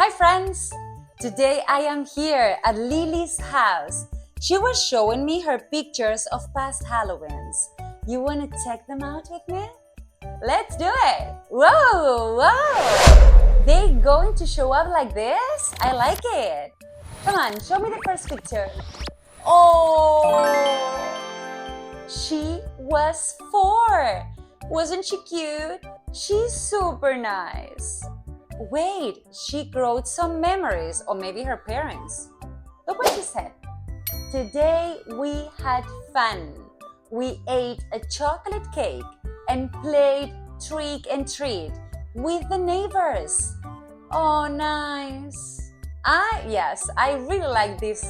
Hi friends! Today I am here at Lily's house. She was showing me her pictures of past Halloweens. You want to check them out with me? Let's do it! Whoa! Whoa! They going to show up like this? I like it! Come on, show me the first picture. Oh! She was 4! Wasn't she cute? She's super nice. Wait, she wrote some memories, or maybe her parents. Look what she said. Today we had fun. We ate a chocolate cake and played trick and treat with the neighbors. Oh, nice. I really like this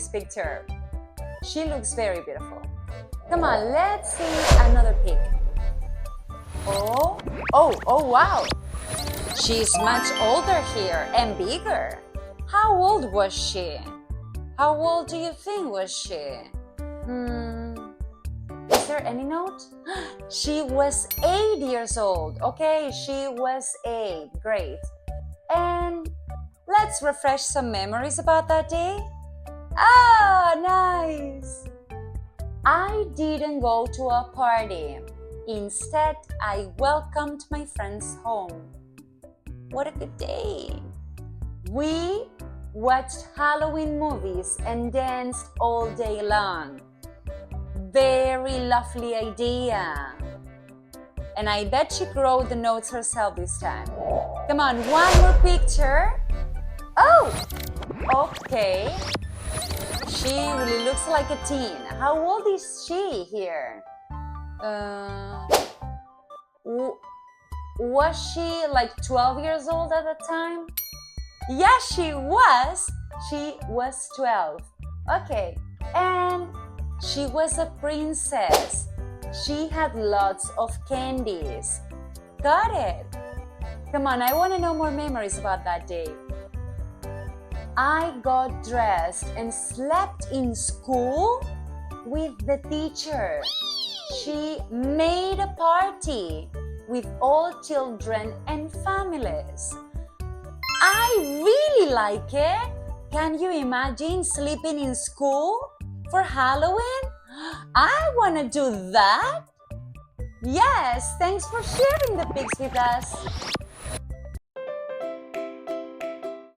picture. She looks very beautiful. Come on, let's see another pic. Oh, wow. She's much older here and bigger. How old was she? How old do you think was she? Is there any note? She was 8 years old. Okay, she was 8. Great. And let's refresh some memories about that day. Ah, nice. I didn't go to a party. Instead, I welcomed my friends home. What a good day! We watched Halloween movies and danced all day long. Very lovely idea. And I bet she wrote the notes herself this time. Come on, one more picture. Oh! Okay. She really looks like a teen. How old is she here? Was she like 12 years old at the time? Yes, she was. She was 12. Okay, and she was a princess. She had lots of candies. Got it. Come on, I want to know more memories about that day. I got dressed and slept in school with the teacher. She made a party with all children and families. I really like it. Can you imagine sleeping in school for Halloween? I want to do that. Yes, thanks for sharing the pics with us.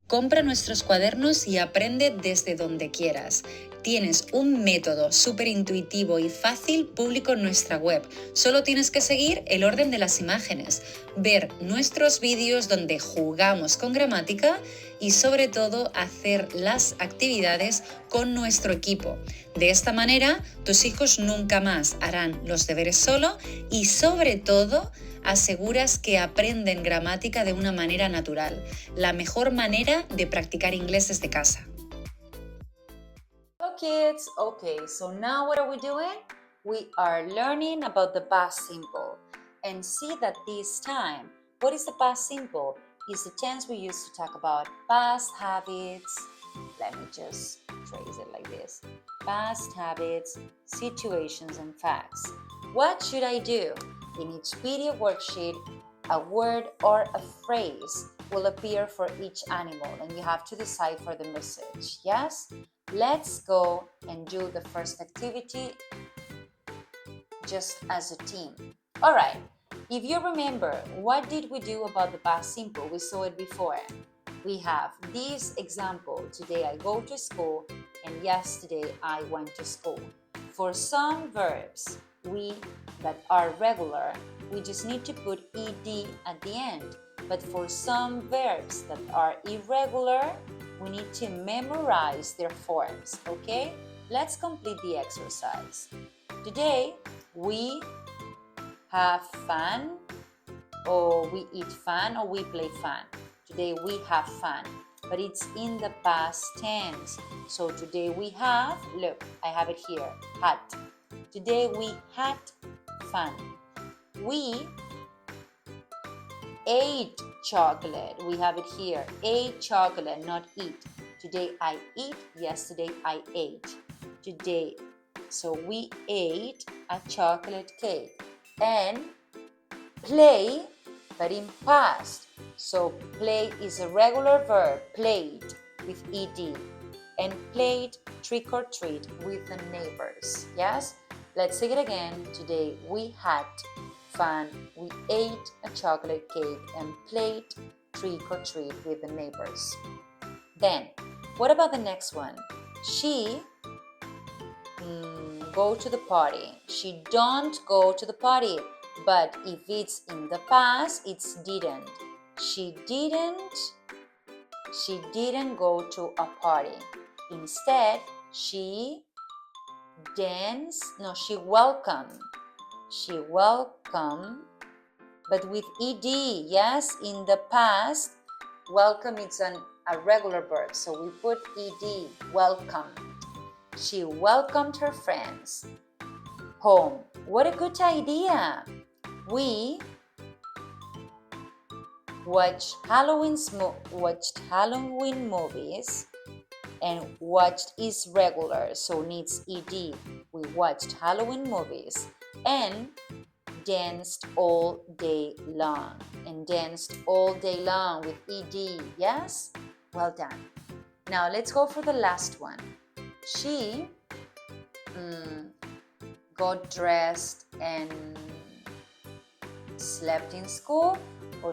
Compra nuestros cuadernos y aprende desde donde quieras. Tienes un método súper intuitivo y fácil público en nuestra web. Solo tienes que seguir el orden de las imágenes, ver nuestros vídeos donde jugamos con gramática y sobre todo hacer las actividades con nuestro equipo. De esta manera, tus hijos nunca más harán los deberes solo y sobre todo aseguras que aprenden gramática de una manera natural, la mejor manera de practicar inglés desde casa. Hello kids, okay, so now what are we doing? We are learning about the past simple. And see that this time, what is the past simple? Is the tense we use to talk about past habits. Let me just trace it like this. Past habits, situations, and facts. What should I do? In each video worksheet, a word or a phrase will appear for each animal and you have to decide for the message. Yes? Let's go and do the first activity just as a team. All right. If you remember, what did we do about the past simple? We saw it before. We have this example. Today I go to school and yesterday I went to school. For some verbs that are regular, we just need to put ed at the end. But for some verbs that are irregular, we need to memorize their forms, okay? Let's complete the exercise. Today, we have fun, or we eat fun, or we play fun. Today, we have fun, but it's in the past tense. So today we have, look, I have it here, had. Today we had fun. We ate chocolate. We have it here. Ate chocolate, not eat. Today I eat. Yesterday I ate. Today, so we ate a chocolate cake. And play, but in past. So played is a regular verb, played with ed, and played trick or treat with the neighbors. Yes? Let's take it again. Today we had fun. We ate a chocolate cake and played trick or treat with the neighbors. Then, what about the next one? She go to the party. She don't go to the party. But if it's in the past, it's didn't. She didn't go to a party. Instead, she welcomed. She welcomed, but with ed, yes, in the past, welcome is a regular verb, so we put ed, welcome. She welcomed her friends home. What a good idea! We watched Halloween movies, and watched is regular, so needs ed. We watched Halloween movies and danced all day long. And danced all day long with ed. Yes? Well done. Now let's go for the last one. She got dressed and slept in school, or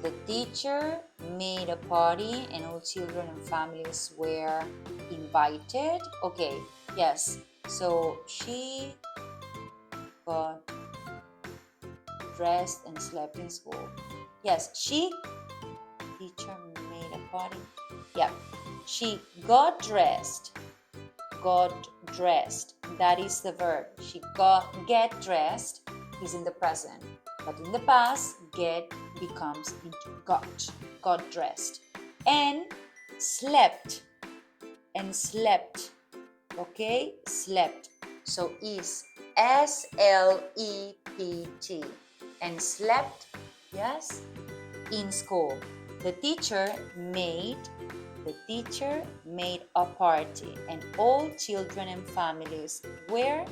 the teacher made a party and all children and families were invited. Okay, yes. So she got dressed and slept in school. Yes, teacher made a party. Yeah, she got dressed. That is the verb. Get dressed is in the present. But in the past, get becomes into got dressed. And slept. Okay, slept. So is slept. And slept, yes, in school. The teacher made a party and all children and families were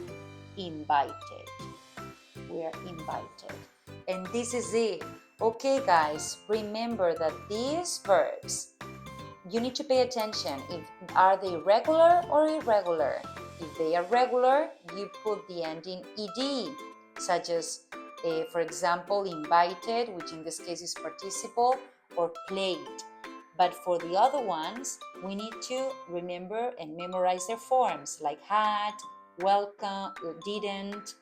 invited. And this is it. Okay, guys, remember that these verbs, you need to pay attention. Are they regular or irregular? If they are regular, you put the ending ed, such as, for example, invited, which in this case is participle, or played. But for the other ones, we need to remember and memorize their forms, like had, welcome, didn't,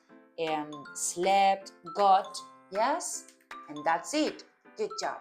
slept, got, yes? And that's it. Good job.